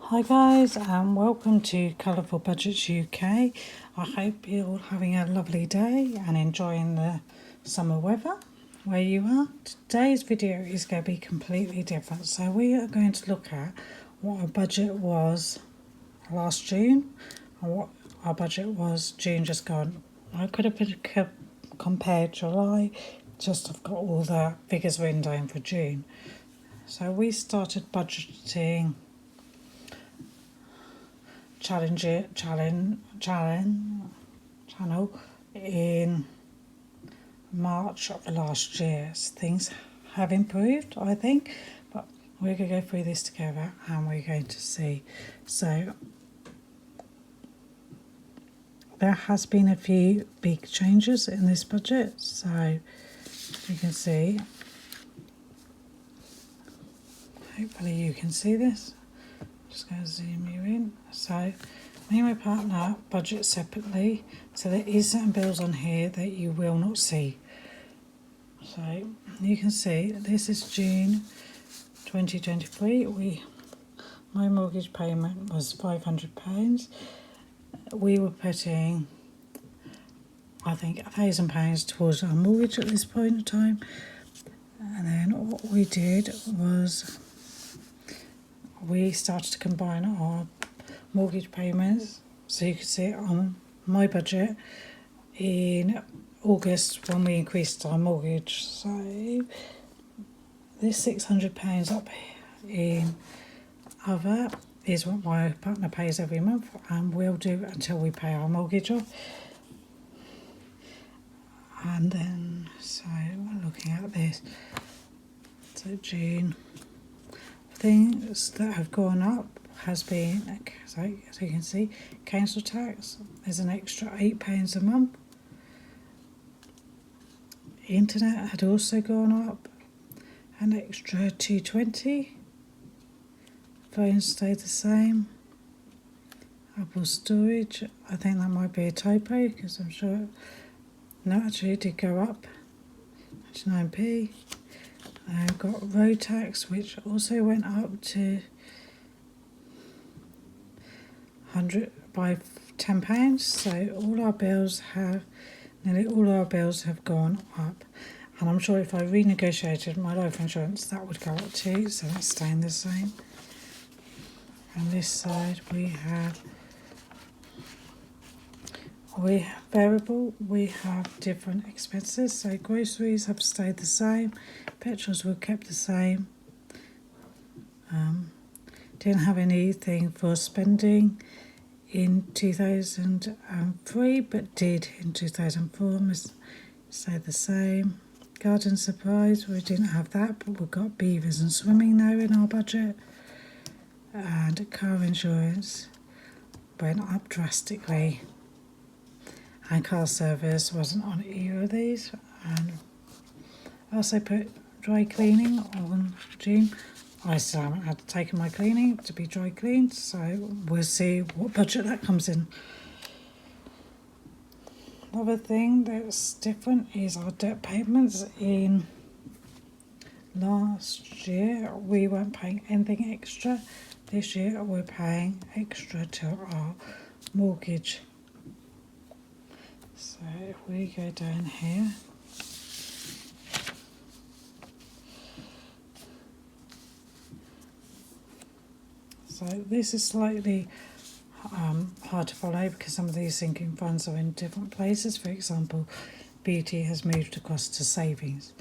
Hi guys and welcome to Colourful Budgets UK. I hope you're all having a lovely day and enjoying the summer weather where you are. Today's video is going to be completely different. So we are going to look at what our budget was last June and what our budget was June just gone. I could have compared July, just I've got all the figures written down for June. So we started budgeting channel in March of last year. So things have improved, I think, but we're going to go through this together and we're going to see. So there has been a few big changes in this budget, so you can see, hopefully you can see this. Just going to zoom you in. So me and my partner budget separately, so there is certain bills on here that you will not see. So you can see this is June 2023. My mortgage payment was £500. We were putting, I think, £1,000 towards our mortgage at this point in time, and then what we did was we started to combine our mortgage payments. So you can see it on my budget in August when we increased our mortgage. So this £600 up in other is what my partner pays every month, and we'll do until we pay our mortgage off. And then, so we're looking at this. So June, things that have gone up has been, so you can see, council tax is an extra £8 a month. Internet had also gone up an extra £2.20. Phones stayed the same. Apple storage, I think that might be a typo because I'm sure, no, actually it did go up. It's 9p. I've got road tax, which also went up to 100 by £10. So all our bills have, nearly all our bills have gone up. And I'm sure if I renegotiated my life insurance, that would go up too. So that's staying the same. On this side, we have variable, we have different expenses. So groceries have stayed the same, petrols were kept the same. Didn't have anything for spending in 2003, but did in 2004, stayed the same. Garden supplies, we didn't have that, but we've got beavers and swimming now in our budget. And car insurance went up drastically, and car service wasn't on either of these. And I also put dry cleaning on June. I still haven't had taken my cleaning to be dry cleaned, so we'll see what budget that comes in. Another thing that's different is our debt payments. In last year we weren't paying anything extra. This year we're paying extra to our mortgage. So if we go down here, so this is slightly hard to follow because some of these sinking funds are in different places. For example, beauty has moved across to savings.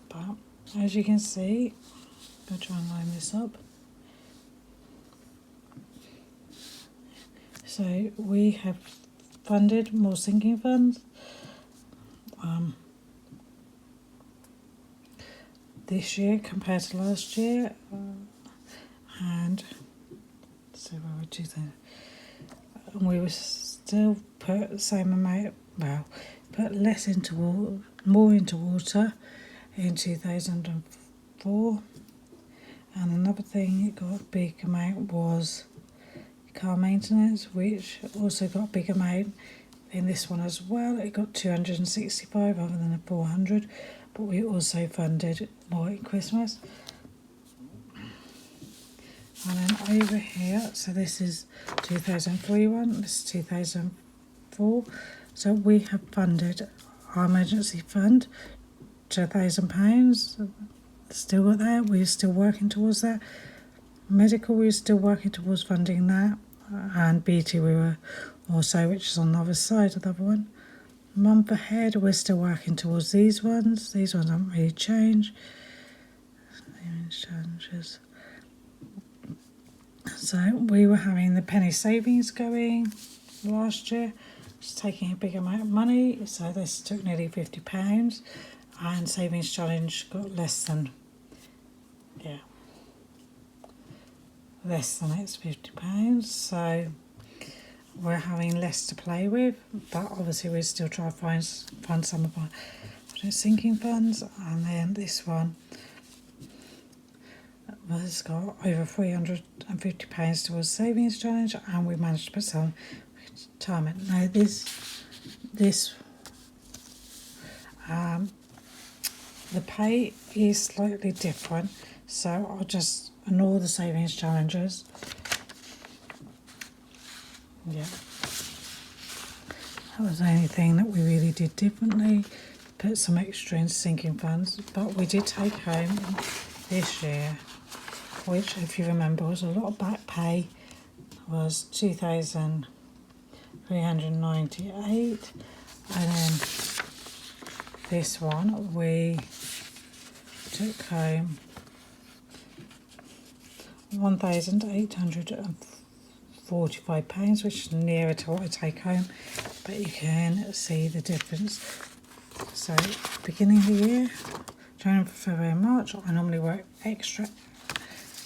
But as you can see, I'll try and line this up. So we have funded more sinking funds. This year compared to last year, and so where we do that, we were still put the same amount, well, put less into more into water in 2004. And another thing it got a big amount was car maintenance, which also got a big amount in this one as well. It got 265 rather than a 400, but we also funded more at Christmas. And then over here, so this is 2003 one, this is 2004. So we have funded our emergency fund to £1,000. Still got that, we're still working towards that. Medical, we're still working towards funding that. And BT we were also, which is on the other side of the other one. Month ahead, we're still working towards these ones. These ones haven't really changed. Challenges. So we were having the penny savings going last year. It's taking a big amount of money. So this took nearly £50, and savings challenge got less than it's £50. So we're having less to play with, but obviously we're still trying to fund some of our sinking funds. And then this one has got over £350 towards savings challenge, and we managed to put some retirement. Now this the pay is slightly different, so I'll just ignore the savings challenges. Yeah, that was the only thing that we really did differently. Put some extra in sinking funds, but we did take home this year, which, if you remember, was a lot of back pay, was 2,398, and then this one we took home £1,845, which is nearer to what I take home, but you can see the difference. So, beginning of the year, January, February, March, I normally work extra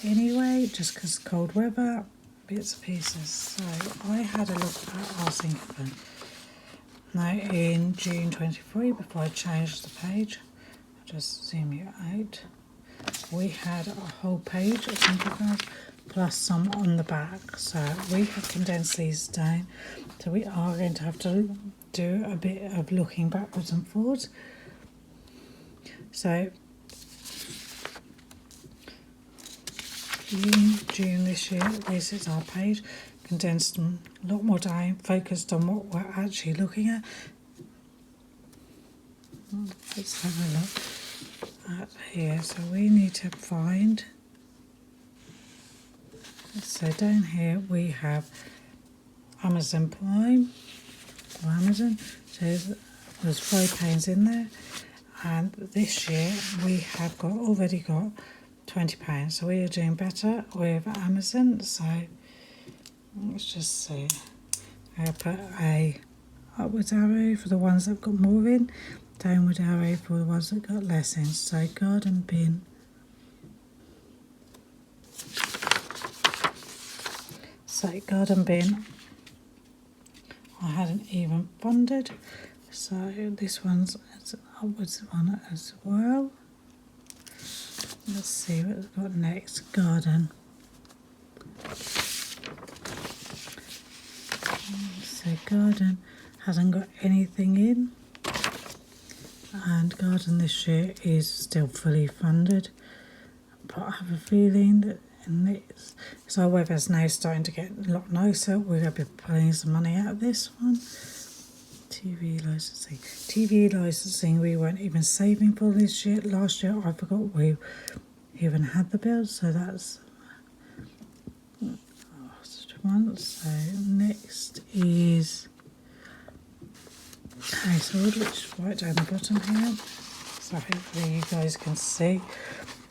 anyway, just because cold weather, bits and pieces. So I had a look at our sinking fund. Now in June 23, before I changed the page, I'll just zoom you out, we had a whole page of sinking funds plus some on the back. So we have condensed these down. So we are going to have to do a bit of looking backwards and forwards. So June this year, this is our page, condensed a lot more down, focused on what we're actually looking at. Let's have a look at here. So we need to find, so down here we have Amazon Prime, or Amazon, so there's £5 in there, and this year we have already got £20, so we are doing better with Amazon. So let's just see, I'll put a upwards arrow for the ones that got more in, downward arrow for the ones that got less in. So garden bin, I hadn't even funded, so this one's an upwards one as well. Let's see what we've got next. Garden. So garden hasn't got anything in, and garden this year is still fully funded. But I have a feeling that in this, so our weather's now starting to get a lot nicer, we're going to be pulling some money out of this one. TV licensing we weren't even saving for this year. Last year I forgot we even had the bill, so that's one. So next is household, which is right down the bottom here, so hopefully you guys can see,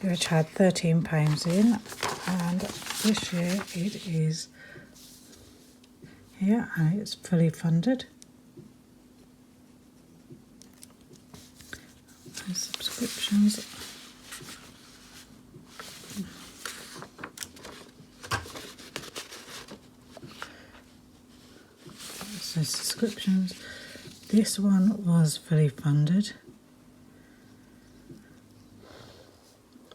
which had £13 in, and this year it is here and it's fully funded. And subscriptions, so subscriptions, this one was fully funded.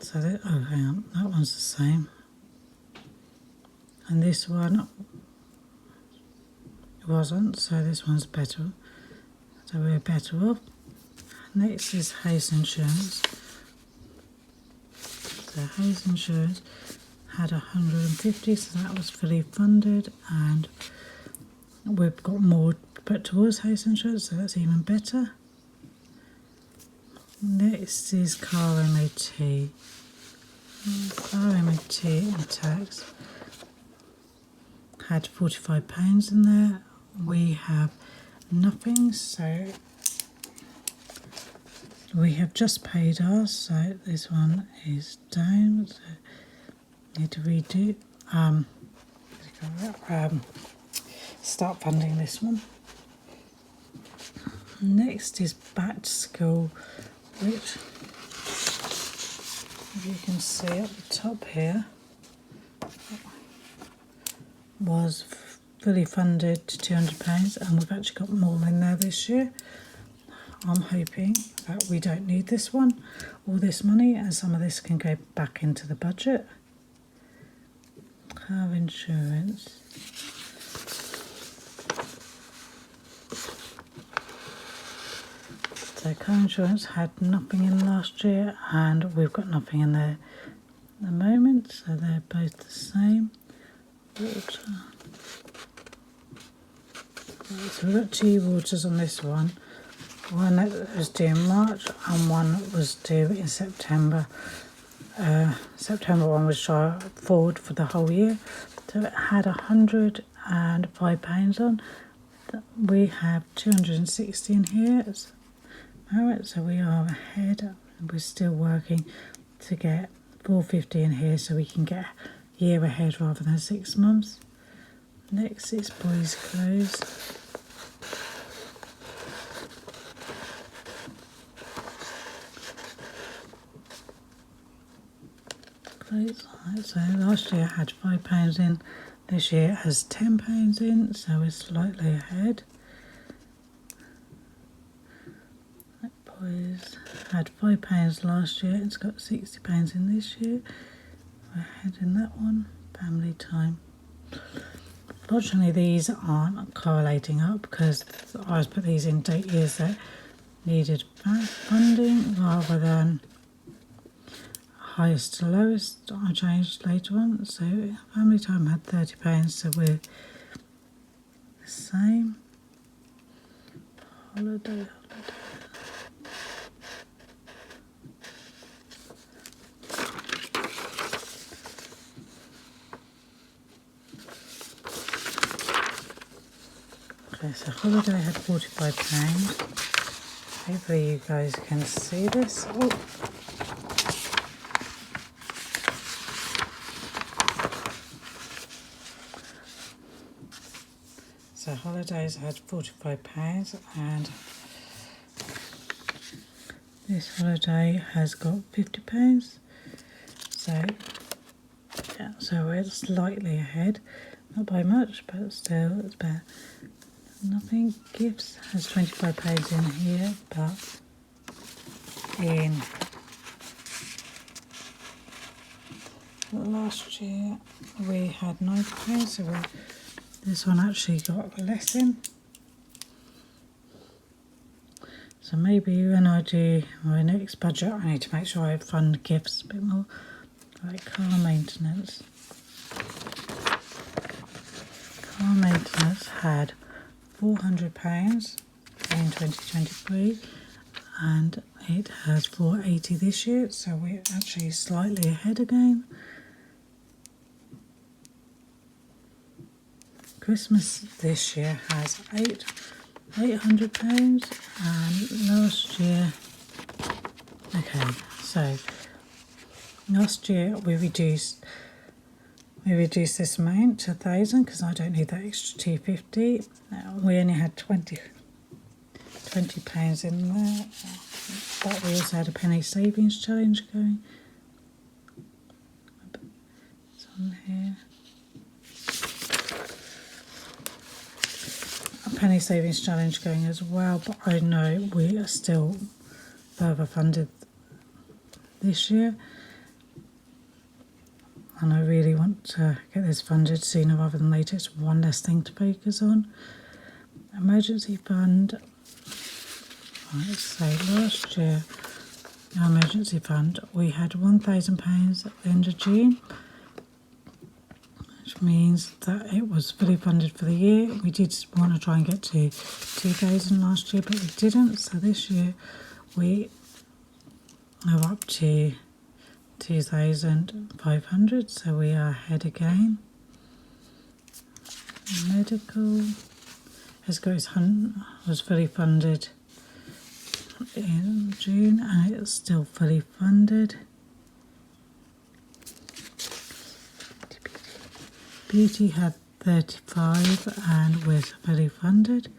So that, oh hang on, that one's the same, and this one wasn't, so this one's better, so we're better off. Next is house insurance. So house insurance had 150, so that was fully funded, and we've got more put towards house insurance, so that's even better. Next is car MOT. Car MOT and tax had £45 in there. We have nothing, so we have just paid ours, so this one is down, so need to redo, start funding this one. Next is back to school, which, if you can see at the top here, was fully funded to £200, and we've actually got more in there this year. I'm hoping that we don't need this one, all this money, and some of this can go back into the budget. Car insurance. So car insurance had nothing in last year, and we've got nothing in there at the moment, so they're both the same. Water. Right, so we've got two waters on this one. One that was due in March and one that was due in September. September one was forward for the whole year, so it had £105 on. We have 260 in here. Alright, so we are ahead. We're still working to get 450 in here, so we can get a year ahead rather than 6 months. Next is boys' clothes. So last year had £5 in, this year it has £10 in, so we're slightly ahead. That boys had £5 last year, it's got £60 in this year. We're ahead in that one. Family time. Fortunately, these aren't correlating up because I was put these in date years that needed funding rather than highest to lowest. I changed later on, so family time had £30, so we're the same. Holiday. Okay, so holiday had £45. Hopefully you guys can see this. Oh. So holidays had £45, and this holiday has got £50. So yeah, so we're slightly ahead, not by much, but still it's better. Nothing. Gifts has £25 in here, but in last year we had £90, so this one actually got less in. So maybe when I do my next budget, I need to make sure I fund gifts a bit more. Like car maintenance. Car maintenance had £400 in 2023, and it has £480 this year, so we're actually slightly ahead again. Christmas this year has £800, and last year, okay, so last year we reduced this amount to 1,000 because I don't need that extra 250. We only had £20 in there, but we also had a penny savings challenge going. It's on here. A penny savings challenge going as well, but I know we are still further funded this year. And I really want to get this funded sooner rather than later. It's one less thing to focus on. Emergency fund. Right, so last year, our emergency fund, we had £1,000 at the end of June. means that it was fully funded for the year. We did want to try and get to 2,000 last year, but we didn't. So this year we are up to 2,500. So we are ahead again. Medical was fully funded in June, and it's still fully funded. Beauty had 35 and was fully funded.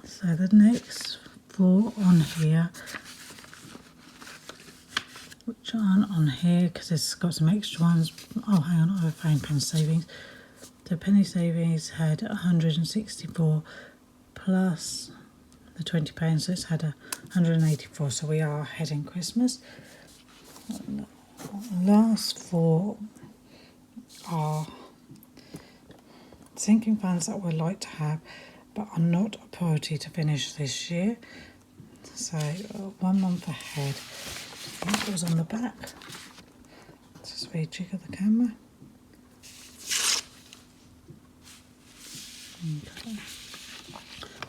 So the next 4 on here, which aren't on here because it's got some extra ones. Oh, hang on, I found penny savings. The penny savings had 164 plus the £20, so it's had 184. So we are ahead in Christmas. Last 4 are sinking funds that we'd like to have, but are not a priority to finish this year. So 1 month ahead. That was on the back. Just rejigger the camera. Okay.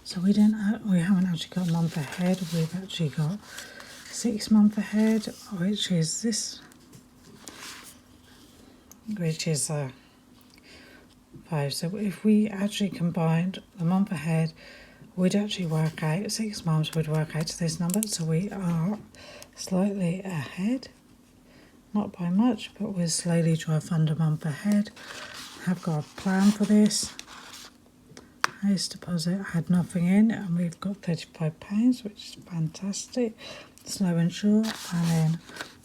So we haven't actually got a month ahead. We've actually got 6 months ahead, which is this, which is 5. So if we actually combined the month ahead, we'd actually work out 6 months. Would work out to this number. So we are slightly ahead, not by much, but we'll slowly try to fund a month ahead. Have got a plan for this. House deposit had nothing in, and we've got £35, which is fantastic. Slow and sure. And then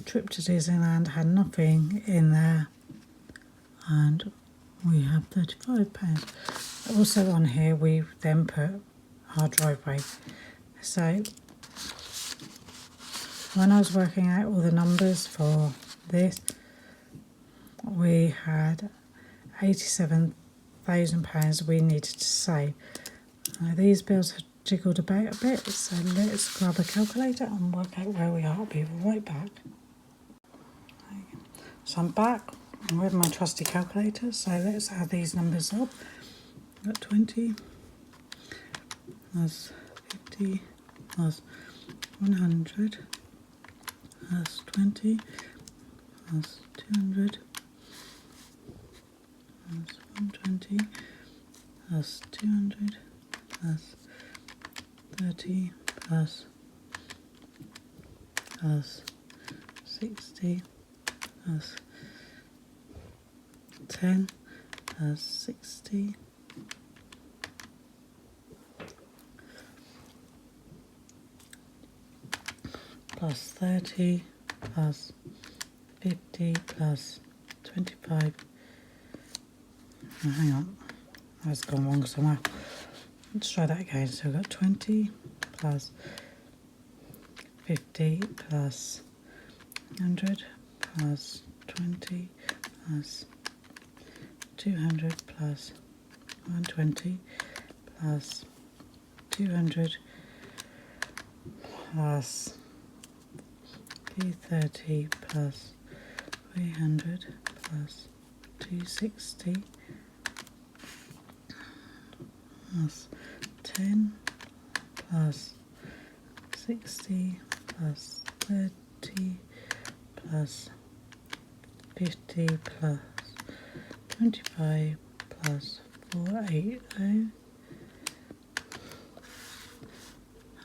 trip to Disneyland had nothing in there, and we have £35. Also on here, we then put our driveway. So when I was working out all the numbers for this, we had £87,000 we needed to save. Now these bills have jiggled about a bit, so let's grab a calculator and work out where we are. I'll be right back. So I'm back with my trusty calculator, so let's add these numbers up. Got 20 plus 50 plus 100 plus 20 plus 200 plus 120 plus 200 plus 30 plus 60 plus 10 plus 60 plus 30 plus 50 plus 25. Oh, hang on, that's gone wrong somewhere. Let's try that again. So we've got 20 plus 50 plus 100 plus 20 plus 200 plus 120 plus 200 plus 330 plus 300 plus 260 plus 10 plus 60 plus 30 plus 50 plus 25 plus 480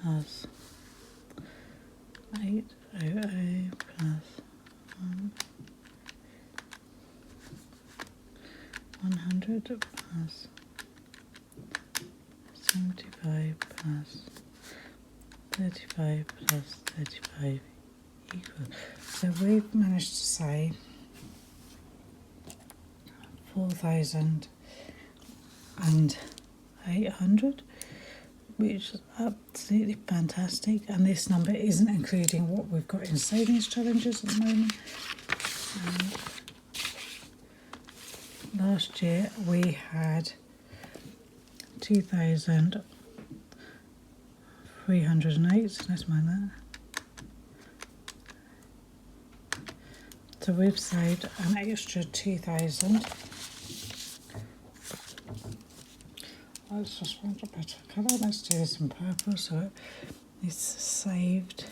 plus 800 plus 100 plus 75 plus 35 plus 35 equals. So we've managed to save 4,800, which is absolutely fantastic. And this number isn't including what we've got in savings challenges at the moment. Last year we had 2,308, so let's mind that. So we've saved an extra 2,000. Let's just want a better colour. Let's do this in purple so it's saved.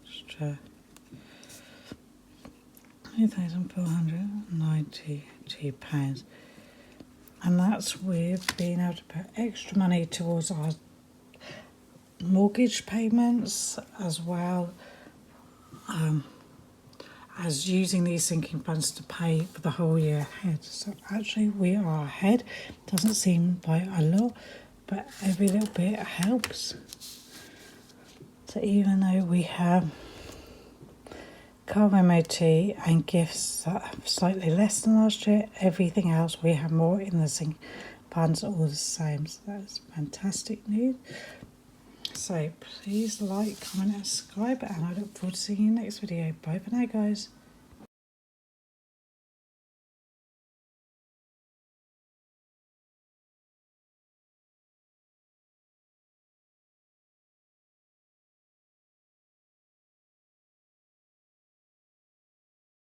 Extra £2,492, and that's with being able to put extra money towards our mortgage payments, as well as using these sinking funds to pay for the whole year ahead. So actually we are ahead. Doesn't seem like a lot, but every little bit helps. So even though we have car MOT and gifts that are slightly less than last year, everything else we have more in the sinking funds, all the same. So that's fantastic news. So please like, comment and subscribe, and I look forward to seeing you in the next video. Bye for now, guys.